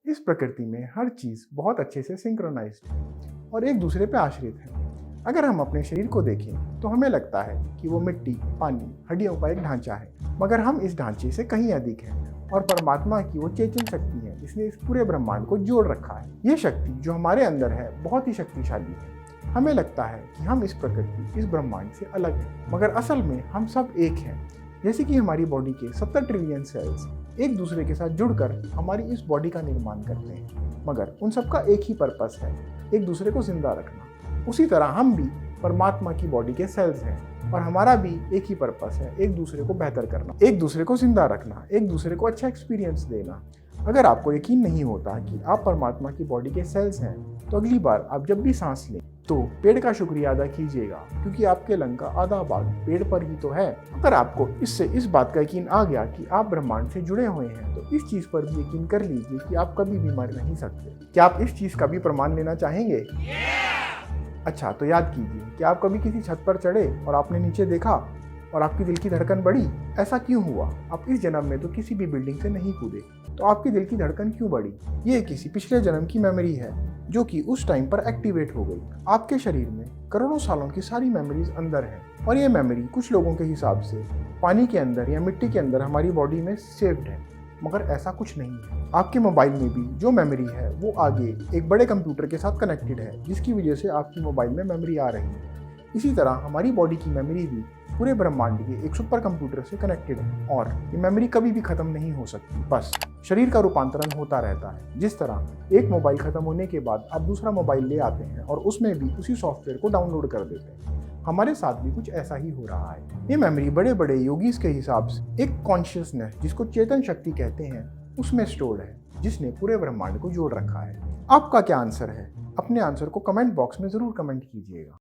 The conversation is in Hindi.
इस प्रकृति में हर चीज़ बहुत अच्छे से सिंक्रोनाइज्ड है और एक दूसरे पर आश्रित है। अगर हम अपने शरीर को देखें तो हमें लगता है कि वो मिट्टी, पानी, हड्डियों का एक ढांचा है, मगर हम इस ढांचे से कहीं अधिक हैं और परमात्मा की वो चेतन शक्ति है जिसने इस पूरे ब्रह्मांड को जोड़ रखा है। ये शक्ति जो हमारे अंदर है बहुत ही शक्तिशाली है। हमें लगता है कि हम इस प्रकृति, इस ब्रह्मांड से अलग हैं, मगर असल में हम सब एक हैं। जैसे कि हमारी बॉडी के 70 ट्रिलियन सेल्स एक दूसरे के साथ जुड़कर हमारी इस बॉडी का निर्माण करते हैं, मगर उन सबका एक ही पर्पस है, एक दूसरे को जिंदा रखना। उसी तरह हम भी परमात्मा की बॉडी के सेल्स हैं और हमारा भी एक ही पर्पस है, एक दूसरे को बेहतर करना, एक दूसरे को जिंदा रखना, एक दूसरे को अच्छा एक्सपीरियंस देना। अगर आपको यकीन नहीं होता कि आप परमात्मा की बॉडी के सेल्स हैं, तो अगली बार आप जब भी सांस लें तो पेड़ का शुक्रिया अदा कीजिएगा, क्योंकि आपके लंग का आधा भाग पेड़ पर ही तो है। अगर आपको इससे इस बात का यकीन आ गया कि आप ब्रह्मांड से जुड़े हुए हैं, तो इस चीज पर भी यकीन कर लीजिए कि आप कभी भी मर नहीं सकते। क्या आप इस चीज का भी प्रमाण लेना चाहेंगे? अच्छा, तो याद कीजिए कि आप कभी किसी छत पर चढ़े और आपने नीचे देखा और आपकी दिल की धड़कन बढ़ी। ऐसा क्यों हुआ? आप इस जन्म में तो किसी भी बिल्डिंग से नहीं कूदे, तो आपकी दिल की धड़कन क्यों बढ़ी? ये किसी पिछले जन्म की मेमोरी है जो कि उस टाइम पर एक्टिवेट हो गई। आपके शरीर में करोड़ों सालों की सारी मेमोरीज अंदर हैं और ये मेमोरी कुछ लोगों के हिसाब से पानी के अंदर या मिट्टी के अंदर हमारी बॉडी में सेव्ड है, मगर ऐसा कुछ नहीं है। आपके मोबाइल में भी जो मेमोरी है वो आगे एक बड़े कंप्यूटर के साथ कनेक्टेड है, जिसकी वजह से आपकी मोबाइल में मेमोरी आ रही है। इसी तरह हमारी बॉडी की मेमोरी भी पूरे ब्रह्मांड के एक सुपर कंप्यूटर से कनेक्टेड है और ये मेमोरी कभी भी खत्म नहीं हो सकती। बस शरीर का रूपांतरण होता रहता है। जिस तरह एक मोबाइल खत्म होने के बाद आप दूसरा मोबाइल ले आते हैं और उसमें भी उसी सॉफ्टवेयर को डाउनलोड कर देते हैं, हमारे साथ भी कुछ ऐसा ही हो रहा है। ये मेमोरी बड़े बड़े योगीज के हिसाब से एक कॉन्शियसनेस, जिसको चेतन शक्ति कहते हैं, उसमें स्टोर्ड है, जिसने पूरे ब्रह्मांड को जोड़ रखा है। आपका क्या आंसर है? अपने आंसर को कमेंट बॉक्स में जरूर कमेंट कीजिएगा।